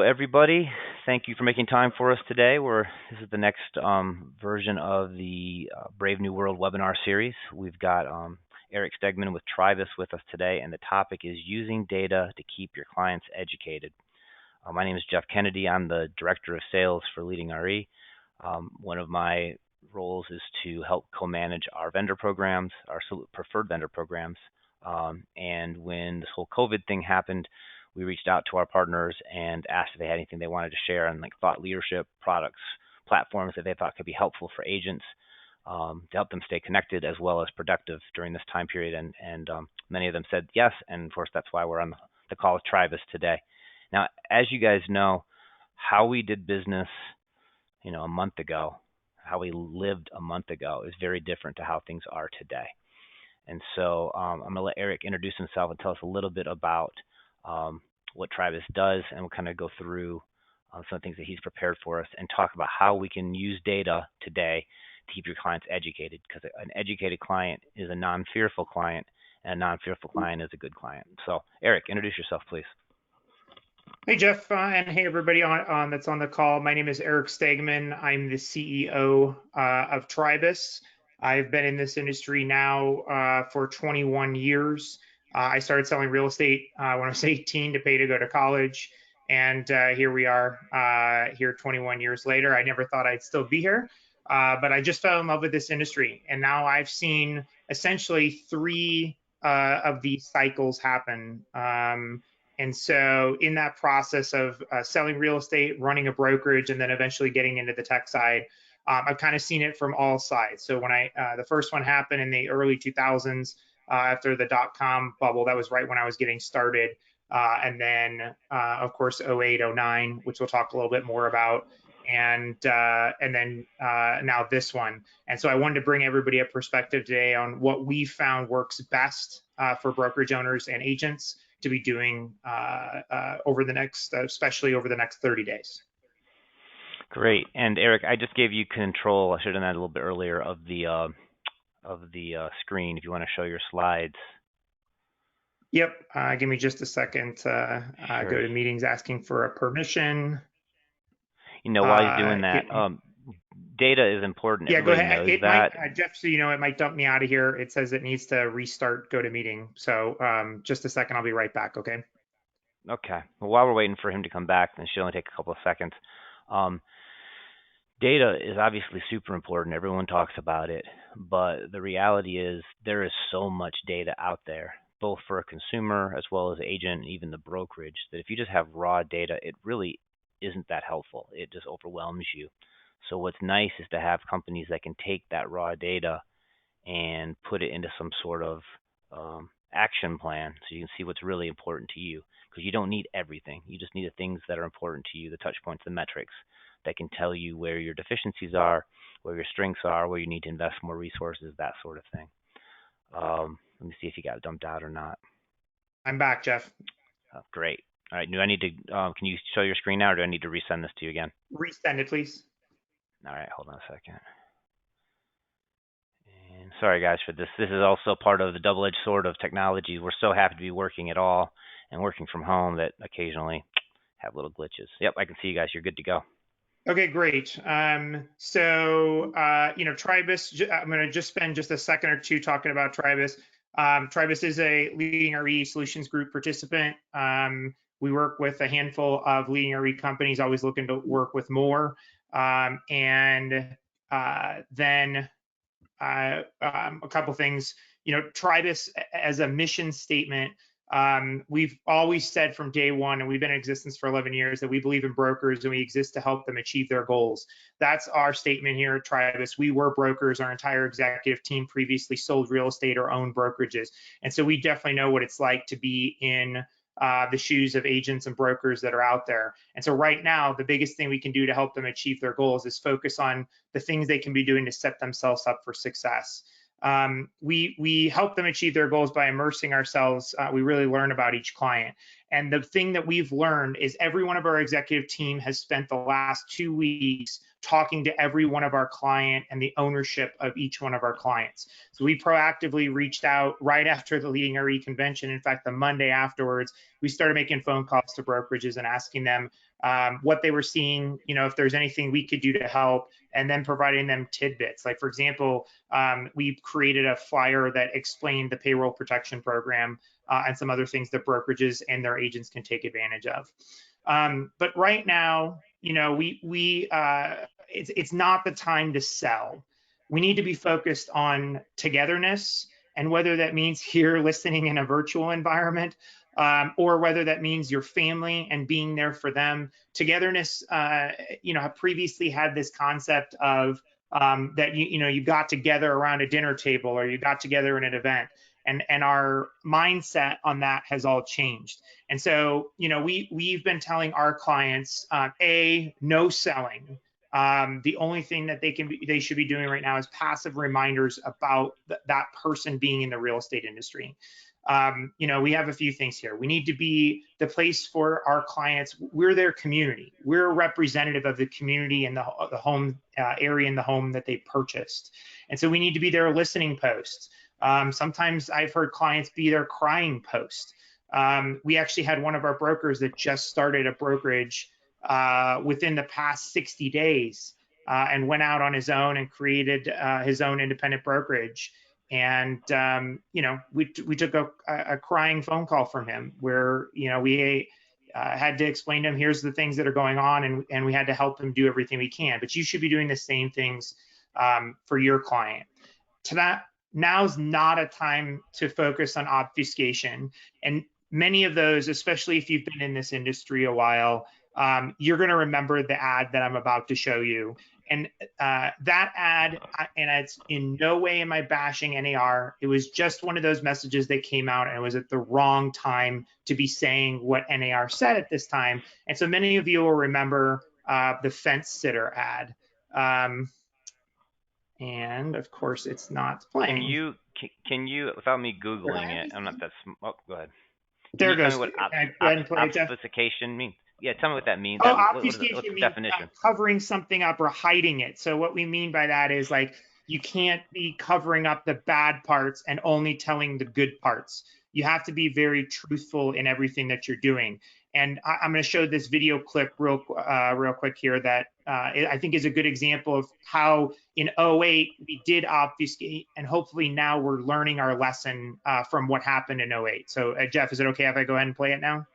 everybody. Thank you for making time for us today. This is the next version of the Brave New World webinar series. We've got Eric Stegman with Tribus with us today, and the topic is using data to keep your clients educated. My name is Jeff Kennedy. I'm the Director of Sales for Leading RE. One of my roles is to help co-manage our vendor programs, our preferred vendor programs. And when this whole COVID thing happened, we reached out to our partners and asked if they had anything they wanted to share on like thought leadership, products, platforms that they thought could be helpful for agents to help them stay connected as well as productive during this time period. And many of them said yes, and of course that's why we're on the call with Tribus today. Now, as you guys know, how we did business, a month ago, how we lived a month ago is very different to how things are today. And so I'm going to let Eric introduce himself and tell us a little bit about what Tribus does, and we'll kind of go through some of the things that he's prepared for us and talk about how we can use data today to keep your clients educated, because an educated client is a non-fearful client, and a non-fearful client is a good client. So Eric, introduce yourself, please. Hey, Jeff, and hey, everybody that's on the call. My name is Eric Stegman. I'm the CEO of Tribus. I've been in this industry now for 21 years. I started selling real estate when I was 18 to pay to go to college. And here we are here 21 years later. I never thought I'd still be here, but I just fell in love with this industry. And now I've seen essentially three of these cycles happen. And so in that process of selling real estate, running a brokerage, and then eventually getting into the tech side, I've kind of seen it from all sides. So when the first one happened in the early 2000s, after the dot-com bubble, that was right when I was getting started. And then, of course, 08, 09, which we'll talk a little bit more about. And then now this one. And so I wanted to bring everybody a perspective today on what we found works best for brokerage owners and agents to be doing over the next, especially over the next 30 days. Great. And Eric, I just gave you control. I should have done that a little bit earlier of the screen. If you want to show your slides. Yep. Give me just a second. Sure. Go to meetings asking for a permission. While you're doing that, data is important. Yeah, Everybody go ahead. knows that. Jeff, so it might dump me out of here. It says it needs to restart GoToMeeting. So just a second, I'll be right back, okay? Okay. Well, while we're waiting for him to come back, then should only take a couple of seconds. Data is obviously super important. Everyone talks about it, but the reality is there is so much data out there, both for a consumer as well as agent and even the brokerage, that if you just have raw data, it really isn't that helpful. It just overwhelms you. So what's nice is to have companies that can take that raw data and put it into some sort of action plan so you can see what's really important to you, because you don't need everything. You just need the things that are important to you, the touch points, the metrics that can tell you where your deficiencies are, where your strengths are, where you need to invest more resources, that sort of thing. Let me see if you got dumped out or not. I'm back, Jeff. Oh, great. All right. Do I need to, can you show your screen now, or do I need to resend this to you again? Resend it, please. All right. Hold on a second. And sorry, guys, for this. This is also part of the double-edged sword of technology. We're so happy to be working at all and working from home that occasionally have little glitches. Yep, I can see you guys. You're good to go. Okay, great. So, Tribus, I'm going to just spend just a second or two talking about Tribus. Tribus is a Leading RE Solutions Group participant. We work with a handful of Leading RE companies, always looking to work with more. Then a couple things, Tribus as a mission statement. We've always said from day one, and we've been in existence for 11 years, that we believe in brokers and we exist to help them achieve their goals. That's our statement here at Tribus. We were brokers. Our entire executive team previously sold real estate or owned brokerages. And so we definitely know what it's like to be in the shoes of agents and brokers that are out there. And so right now, the biggest thing we can do to help them achieve their goals is focus on the things they can be doing to set themselves up for success. We help them achieve their goals by immersing ourselves. We really learn about each client. And the thing that we've learned is every one of our executive team has spent the last 2 weeks talking to every one of our client and the ownership of each one of our clients. So we proactively reached out right after the Leading RE convention. In fact, the Monday afterwards, we started making phone calls to brokerages and asking them what they were seeing, if there's anything we could do to help, and then providing them tidbits. Like, for example, we created a flyer that explained the payroll protection program and some other things that brokerages and their agents can take advantage of. But right now, it's not the time to sell. We need to be focused on togetherness, and whether that means here listening in a virtual environment, or whether that means your family and being there for them. Togetherness, have previously had this concept of that you got together around a dinner table, or you got together in an event, and our mindset on that has all changed. And so, we've been telling our clients, no selling. The only thing that they should be doing right now is passive reminders about that person being in the real estate industry. We have a few things here. We need to be the place for our clients. We're their community. We're a representative of the community and the home area in the home that they purchased. And so we need to be their listening posts. Sometimes I've heard clients be their crying post. We actually had one of our brokers that just started a brokerage within the past 60 days and went out on his own and created his own independent brokerage. And, we took a crying phone call from him where, we had to explain to him, here's the things that are going on, and we had to help him do everything we can. But you should be doing the same things for your client. Now's not a time to focus on obfuscation. And many of those, especially if you've been in this industry a while, you're going to remember the ad that I'm about to show you. And that ad, and it's in no way am I bashing NAR. It was just one of those messages that came out, and it was at the wrong time to be saying what NAR said at this time. And so many of you will remember the fence sitter ad. And of course, it's not playing. Can you, without me Googling it, I'm not that smart. Oh, go ahead. There it goes. What obfuscation means? Yeah, tell me what that means. Obfuscation what's the means definition? Covering something up or hiding it. So what we mean by that is, like, you can't be covering up the bad parts and only telling the good parts. You have to be very truthful in everything that you're doing. And I'm going to show this video clip real quick here that I think is a good example of how in 08 we did obfuscate, and hopefully now we're learning our lesson from what happened in 08. So Jeff, is it okay if I go ahead and play it now?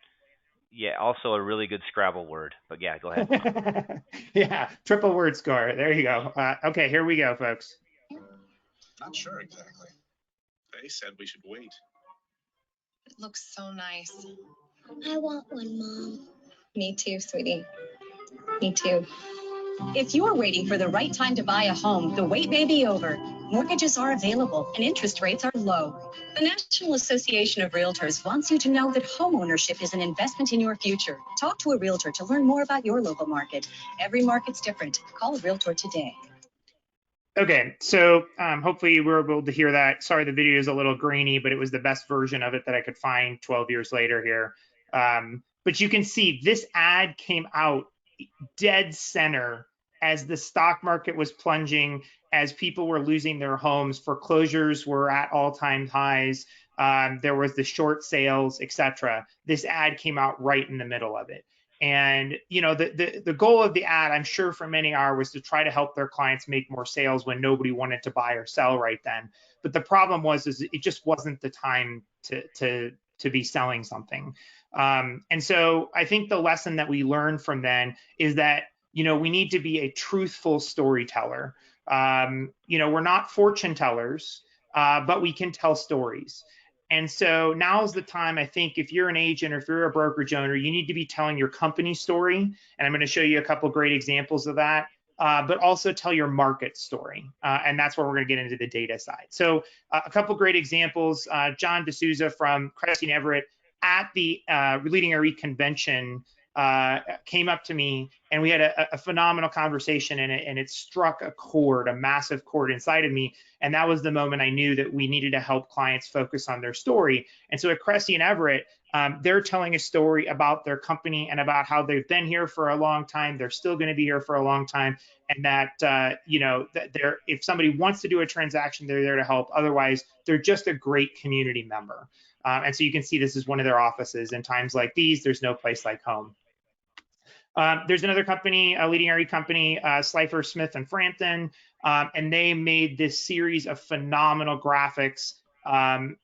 Yeah, also a really good Scrabble word, but yeah, go ahead. Yeah, triple word score. There you go. Okay, here we go, folks. Not sure exactly. They said we should wait. It looks so nice. I want one, Mom. Me too, sweetie. Me too. If you're waiting for the right time to buy a home, the wait may be over. Mortgages are available and interest rates are low. The National Association of Realtors wants you to know that homeownership is an investment in your future. Talk to a realtor to learn more about your local market. Every market's different. Call a realtor today. Okay, so hopefully you were able to hear that. Sorry, the video is a little grainy, but it was the best version of it that I could find 12 years later here. But you can see this ad came out dead center as the stock market was plunging, as people were losing their homes, foreclosures were at all-time highs, there was the short sales, etc. This ad came out right in the middle of it. And the goal of the ad, I'm sure for many was to try to help their clients make more sales when nobody wanted to buy or sell right then. But the problem is it just wasn't the time to be selling something. And so I think the lesson that we learned from then is that, we need to be a truthful storyteller. We're not fortune tellers, but we can tell stories. And so now's the time, I think, if you're an agent or if you're a brokerage owner, you need to be telling your company story. And I'm going to show you a couple of great examples of that, but also tell your market story. And that's where we're going to get into the data side. So a couple of great examples, John D'Souza from Cressy & Everett at the Leading RE convention came up to me, and we had a phenomenal conversation, and it struck a chord, a massive chord inside of me. And that was the moment I knew that we needed to help clients focus on their story. And so at Cressey and Everett, they're telling a story about their company and about how they've been here for a long time. They're still going to be here for a long time. And that, you know, that if somebody wants to do a transaction, they're there to help. Otherwise, they're just a great community member. And so you can see this is one of their offices. In times like these, there's no place like home. There's another company, a leading RE company, Slifer, Smith, and Frampton, and they made this series of phenomenal graphics.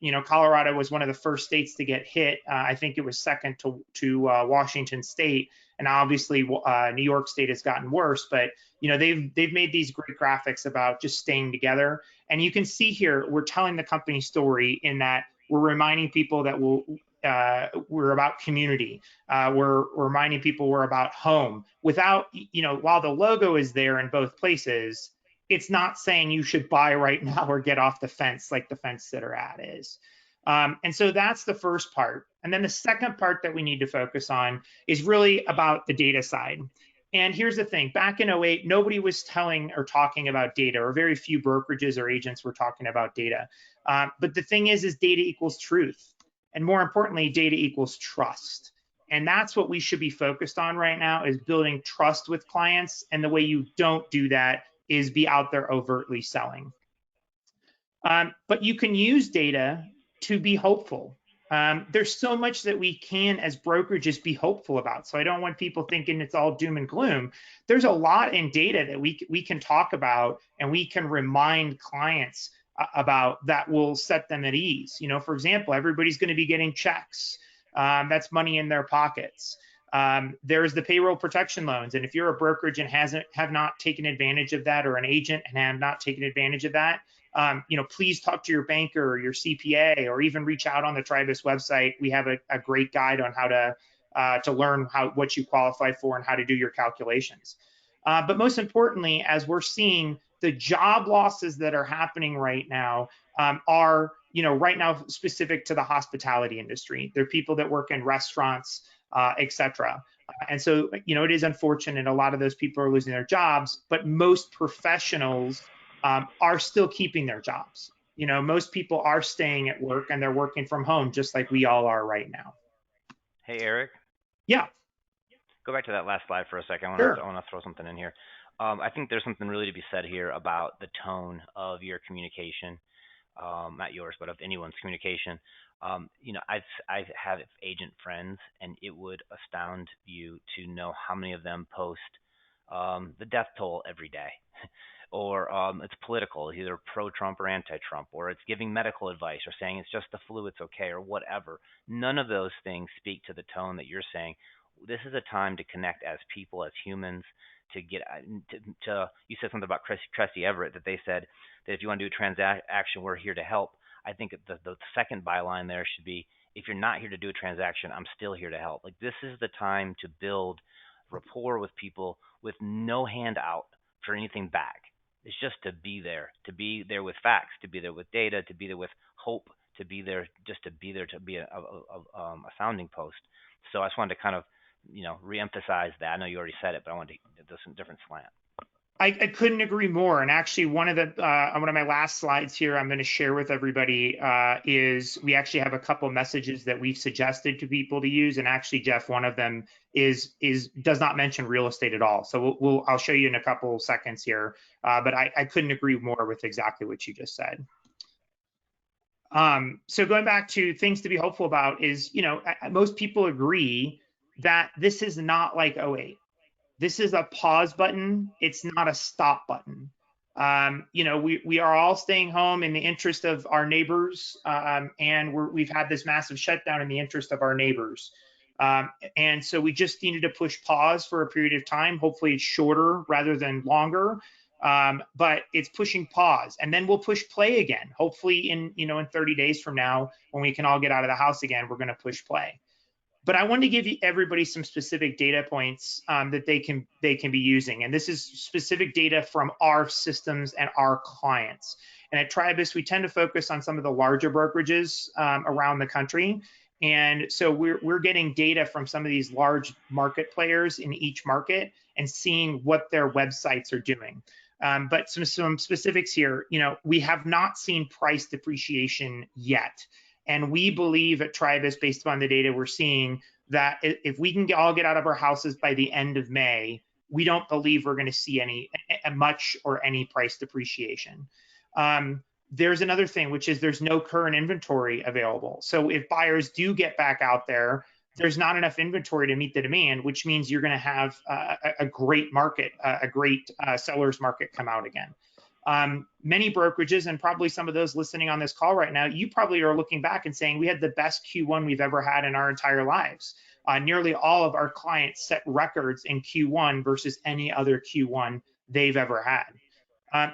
You know, Colorado was one of the first states to get hit. I think it was second to Washington State, and obviously New York State has gotten worse. But you know, they've made these great graphics about just staying together. And you can see here, we're telling the company story in that we're reminding people that we're about community. We're reminding people we're about home. Without, you know, while the logo is there in both places, it's not saying you should buy right now or get off the fence like the fence sitter ad is. And so that's the first part. And then the second part that we need to focus on is really about the data side. And here's the thing, back in 08, nobody was telling or talking about data, or very few brokerages or agents were talking about data. But the thing is data equals truth. And more importantly, data equals trust. And that's what we should be focused on right now, is building trust with clients. And the way you don't do that is be out there overtly selling. But you can use data to be hopeful. There's so much that we can, as brokerages, be hopeful about. So I don't want people thinking it's all doom and gloom. There's a lot in data that we can talk about, and we can remind clients about that will set them at ease. You know, for example, everybody's going to be getting checks. That's money in their pockets. There's the payroll protection loans. And if you're a brokerage and have not taken advantage of that, or an agent and have not taken advantage of that, you know, please talk to your banker or your CPA, or even reach out on the Tribus website. We have a great guide on how to learn what you qualify for and how to do your calculations. But most importantly, as we're seeing, the job losses that are happening right now are, you know, right now specific to the hospitality industry. They're people that work in restaurants, et cetera. And so, you know, it is unfortunate. A lot of those people are losing their jobs, but most professionals are still keeping their jobs. You know, most people are staying at work and they're working from home, just like we all are right now. Hey, Eric. Yeah. Go back to that last slide for a second. I want to throw something in here. I think there's something really to be said here about the tone of your communication, not yours, but of anyone's communication. You know, I have agent friends, and it would astound you to know how many of them post the death toll every day, or it's political, either pro-Trump or anti-Trump, or it's giving medical advice, or saying it's just the flu, it's okay, or whatever. None of those things speak to the tone that you're saying. This is a time to connect as people, as humans, to get to you said something about Cressey Everett, that they said that if you want to do a transaction, we're here to help. I think the second byline there should be, if you're not here to do a transaction, I'm still here to help. Like, this is the time to build rapport with people with no handout for anything back. It's just to be there with facts, to be there with data, to be there with hope, to be there to be a sounding post. So I just wanted to kind of, you know, reemphasize that. I know you already said it, but I wanted to do some different slant. I couldn't agree more. And actually, one of my last slides here I'm going to share with everybody is we actually have a couple messages that we've suggested to people to use. And actually, Jeff, one of them does not mention real estate at all. So I'll show you in a couple seconds here. But I couldn't agree more with exactly what you just said. So going back to things to be hopeful about is, you know, most people agree that this is not like 08. This is a pause button. It's not a stop button. You know, we are all staying home in the interest of our neighbors, and we've had this massive shutdown in the interest of our neighbors. And so we just needed to push pause for a period of time. Hopefully it's shorter rather than longer, but it's pushing pause. And then we'll push play again. Hopefully in 30 days from now, when we can all get out of the house again, we're going to push play. But I wanted to give everybody some specific data points that they can be using. And this is specific data from our systems and our clients. And at Tribus, we tend to focus on some of the larger brokerages around the country. And so we're getting data from some of these large market players in each market and seeing what their websites are doing. But some specifics here, we have not seen price depreciation yet. And we believe at Tribus, based upon the data we're seeing, that if we can all get out of our houses by the end of May, we don't believe we're going to see much or any price depreciation. There's another thing, which is there's no current inventory available. So if buyers do get back out there, there's not enough inventory to meet the demand, which means you're going to have a great market, a great seller's market come out again. Many brokerages, and probably some of those listening on this call right now, you probably are looking back and saying, we had the best Q1 we've ever had in our entire lives. Nearly all of our clients set records in Q1 versus any other Q1 they've ever had.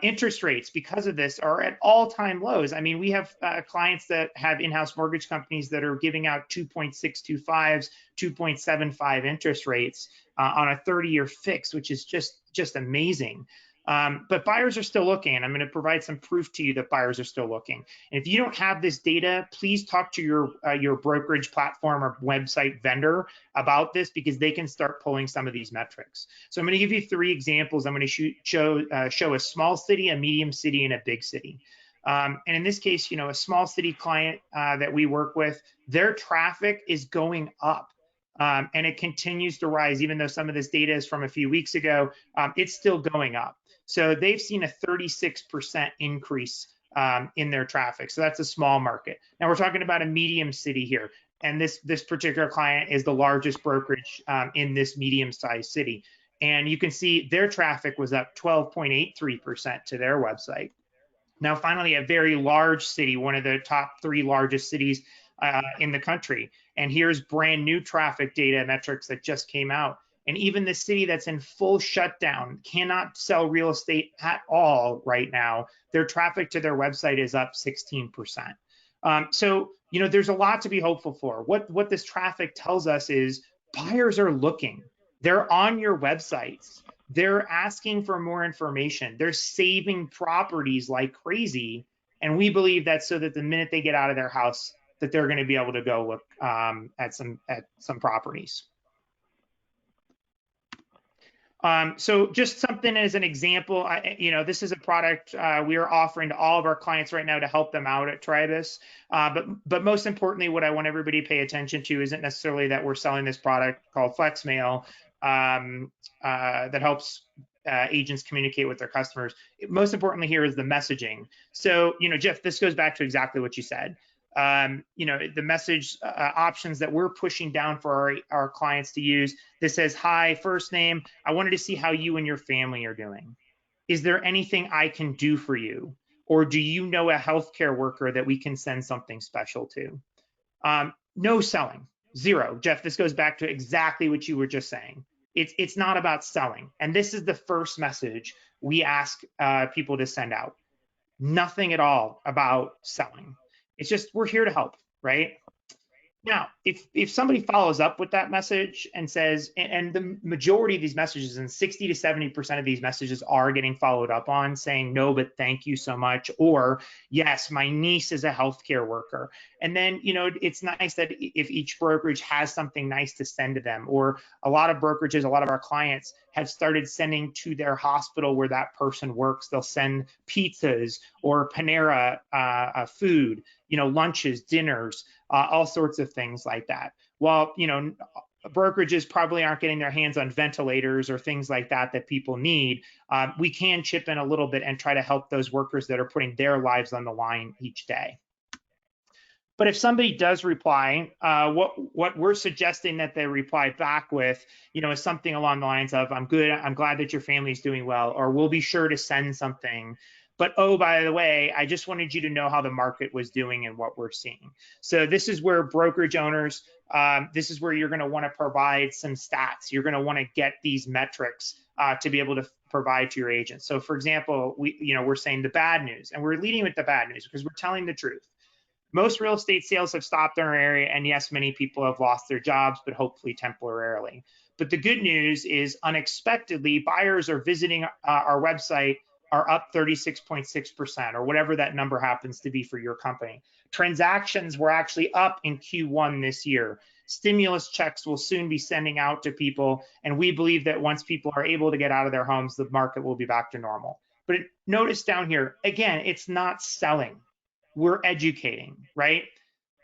Interest rates, because of this, are at all-time lows. I mean, we have clients that have in-house mortgage companies that are giving out 2.625s, 2.75 interest rates on a 30-year fix, which is just amazing. But buyers are still looking, and I'm going to provide some proof to you that buyers are still looking. And if you don't have this data, please talk to your brokerage platform or website vendor about this, because they can start pulling some of these metrics. So I'm going to give you 3 examples. I'm going to show a small city, a medium city, and a big city. And in this case, a small city client that we work with, their traffic is going up. And it continues to rise, even though some of this data is from a few weeks ago, it's still going up. So they've seen a 36% increase in their traffic. So that's a small market. Now we're talking about a medium city here. And this particular client is the largest brokerage in this medium-sized city. And you can see their traffic was up 12.83% to their website. Now, finally, a very large city, one of the top 3 largest cities in the country. And here's brand new traffic data metrics that just came out. And even the city that's in full shutdown, cannot sell real estate at all right now, their traffic to their website is up 16%. So, there's a lot to be hopeful for. What this traffic tells us is buyers are looking. They're on your websites. They're asking for more information. They're saving properties like crazy. And we believe that so that the minute they get out of their house, that they're going to be able to go look at some properties. So just something as an example, this is a product we are offering to all of our clients right now to help them out at Tribus. But most importantly, what I want everybody to pay attention to isn't necessarily that we're selling this product called FlexMail that helps agents communicate with their customers. Most importantly here is the messaging. So, Jeff, this goes back to exactly what you said. The message options that we're pushing down for our clients to use. This says, hi, first name. I wanted to see how you and your family are doing. Is there anything I can do for you? Or do you know a healthcare worker that we can send something special to? No selling, 0. Jeff, this goes back to exactly what you were just saying. It's not about selling. And this is the first message we ask people to send out. Nothing at all about selling. It's just, we're here to help, right? Now, if somebody follows up with that message and says, and the majority of these messages, and 60 to 70% of these messages are getting followed up on, saying, no, but thank you so much, or yes, my niece is a healthcare worker. And then, it's nice that if each brokerage has something nice to send to them, or a lot of brokerages, a lot of our clients have started sending to their hospital where that person works. They'll send pizzas or Panera food, lunches, dinners, all sorts of things like that. While, brokerages probably aren't getting their hands on ventilators or things like that people need, we can chip in a little bit and try to help those workers that are putting their lives on the line each day. But if somebody does reply, what we're suggesting that they reply back with, is something along the lines of, I'm good, I'm glad that your family's doing well, or we'll be sure to send something. But, oh, by the way, I just wanted you to know how the market was doing and what we're seeing. So this is where brokerage owners, this is where you're going to want to provide some stats. You're going to want to get these metrics to be able to provide to your agents. So, for example, we're saying the bad news, and we're leading with the bad news because we're telling the truth. Most real estate sales have stopped in our area, and yes, many people have lost their jobs, but hopefully temporarily. But the good news is, unexpectedly, buyers are visiting our website are up 36.6%, or whatever that number happens to be for your company. Transactions were actually up in Q1 this year. Stimulus checks will soon be sending out to people, and we believe that once people are able to get out of their homes, the market will be back to normal. But notice down here, again, it's not selling. We're educating, right?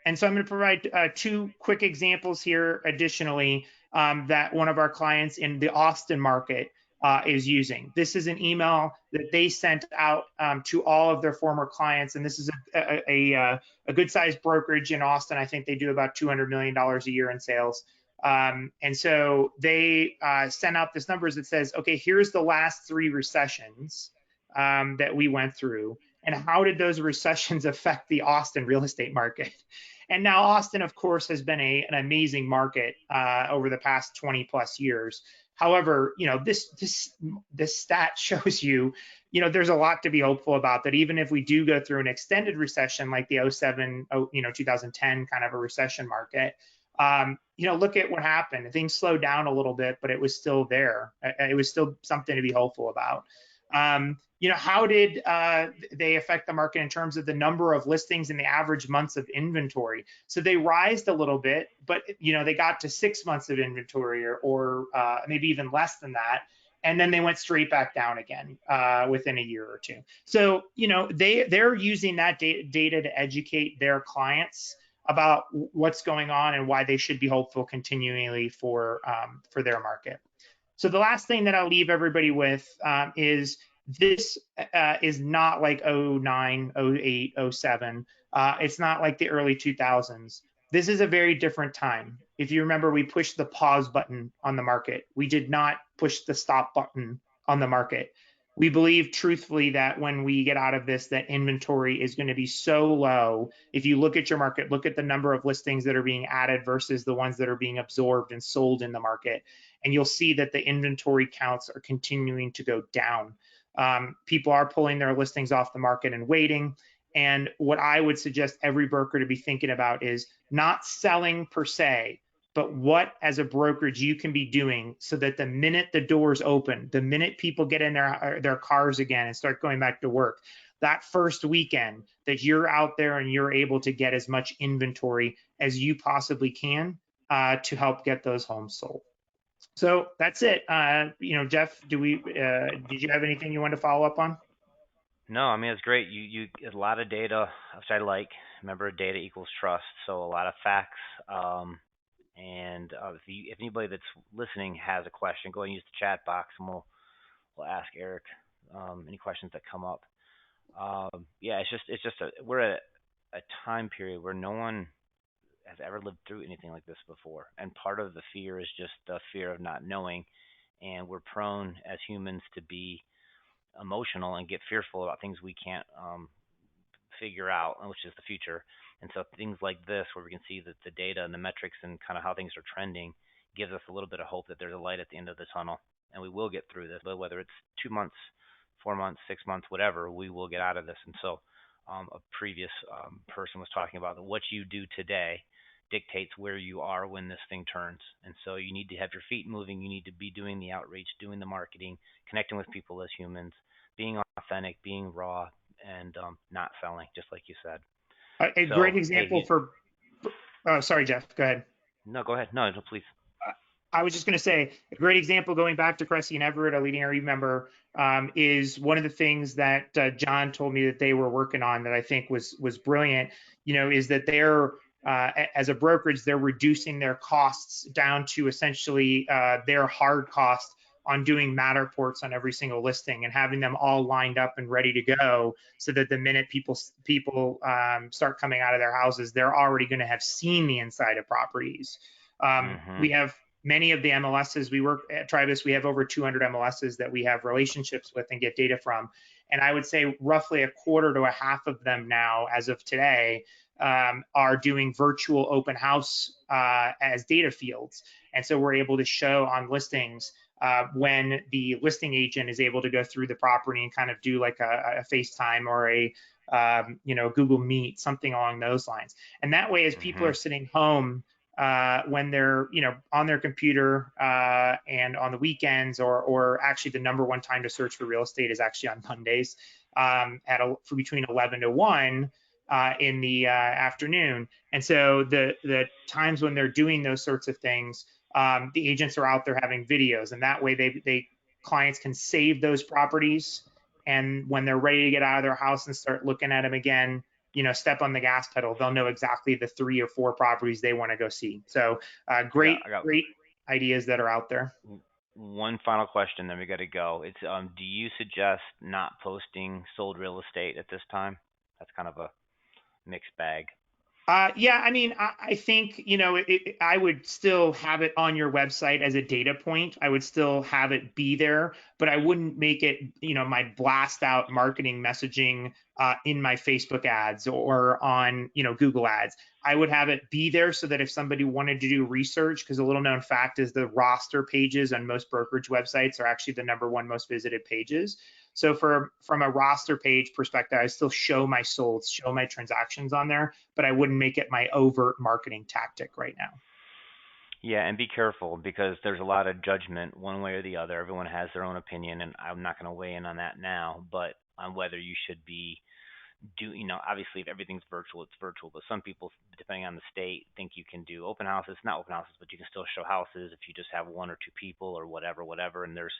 And so I'm going to provide 2 quick examples here additionally that one of our clients in the Austin market is using. This is an email that they sent out to all of their former clients, and this is a good-sized brokerage in Austin. I think they do about $200 million a year in sales. And so they sent out this numbers that says, okay, here's the last 3 recessions that we went through, and how did those recessions affect the Austin real estate market? And now Austin, of course, has been an amazing market over the past 20 plus years. However, this stat shows you, there's a lot to be hopeful about, that even if we do go through an extended recession like the 07, 2010 kind of a recession market, look at what happened. Things slowed down a little bit, but it was still there. It was still something to be hopeful about. How did they affect the market in terms of the number of listings and the average months of inventory? So they rised a little bit, but they got to 6 months of inventory or maybe even less than that. And then they went straight back down again within a year or two. So, they're using that data to educate their clients about what's going on and why they should be hopeful continually for their market. So the last thing that I'll leave everybody with is this is not like 09, 08, 07. It's not like the early 2000s. This is a very different time. If you remember, we pushed the pause button on the market. We did not push the stop button on the market. We believe truthfully that when we get out of this, that inventory is going to be so low. If you look at your market, look at the number of listings that are being added versus the ones that are being absorbed and sold in the market, and you'll see that the inventory counts are continuing to go down. People are pulling their listings off the market and waiting. And what I would suggest every broker to be thinking about is not selling per se, but what as a brokerage you can be doing so that the minute the doors open, the minute people get in their cars again and start going back to work, that first weekend that you're out there and you're able to get as much inventory as you possibly can to help get those homes sold. So that's it. Jeff, did you have anything you wanted to follow up on? No, I mean, it's great. You a lot of data, which I like. Remember, data equals trust. So a lot of facts. And if anybody that's listening has a question, go ahead and use the chat box, and we'll ask Eric any questions that come up. Yeah, we're at a time period where no one has ever lived through anything like this before, and part of the fear is just the fear of not knowing, and we're prone as humans to be emotional and get fearful about things we can't figure out, which is the future. And so things like this, where we can see that the data and the metrics and kind of how things are trending, gives us a little bit of hope that there's a light at the end of the tunnel, and we will get through this. But whether it's 2 months, 4 months, 6 months, whatever, we will get out of this. And so a previous person was talking about that what you do today dictates where you are when this thing turns. And so you need to have your feet moving. You need to be doing the outreach, doing the marketing, connecting with people as humans, being authentic, being raw, and not selling, just like you said. Great example sorry, Jeff, go ahead. No, go ahead. No, please. I was just going to say, a great example going back to Cressy and Everett, a leading RE member, is one of the things that John told me that they were working on that I think was brilliant, is that they're, as a brokerage, they're reducing their costs down to essentially their hard cost on doing Matterports on every single listing and having them all lined up and ready to go, so that the minute people start coming out of their houses, they're already going to have seen the inside of properties. We have many of the MLSs. We work at Tribus. We have over 200 MLSs that we have relationships with and get data from. And I would say roughly a quarter to a half of them now, as of today, are doing virtual open house as data fields. And so we're able to show on listings when the listing agent is able to go through the property and kind of do like a FaceTime or a Google Meet, something along those lines. And that way, as people are sitting home, when they're on their computer and on the weekends, or actually the number one time to search for real estate is actually on Mondays for between 11 to 1 in the afternoon. And so the times when they're doing those sorts of things, the agents are out there having videos, and that way they clients can save those properties, and when they're ready to get out of their house and start looking at them again, step on the gas pedal, they'll know exactly the 3 or 4 properties they want to go see. So great ideas that are out there. One final question, then we got to go. It's do you suggest not posting sold real estate at this time? That's kind of a mixed bag. Yeah, I mean, I think, I would still have it on your website as a data point. I would still have it be there, but I wouldn't make it, my blast out marketing messaging in my Facebook ads or on, Google ads. I would have it be there so that if somebody wanted to do research, because a little known fact is the roster pages on most brokerage websites are actually the #1 most visited pages. So from a roster page perspective, I still show my solds, show my transactions on there, but I wouldn't make it my overt marketing tactic right now. Yeah, and be careful because there's a lot of judgment one way or the other. Everyone has their own opinion, and I'm not going to weigh in on that now, but on whether you should be obviously if everything's virtual, it's virtual, but some people, depending on the state, think you can do open houses, not open houses, but you can still show houses if you just have 1 or 2 people or whatever, and there's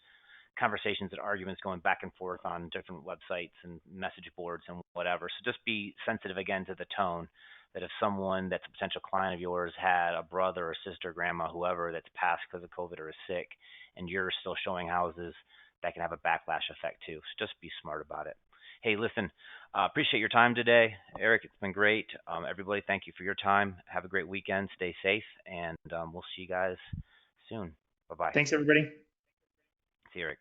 conversations and arguments going back and forth on different websites and message boards and whatever. So just be sensitive again to the tone, that if someone that's a potential client of yours had a brother or sister, grandma, whoever that's passed because of COVID or is sick, and you're still showing houses, that can have a backlash effect too. So just be smart about it. Hey, listen, appreciate your time today, Eric. It's been great. Everybody, thank you for your time. Have a great weekend. Stay safe, and we'll see you guys soon. Bye-bye. Thanks, everybody. See you, Eric.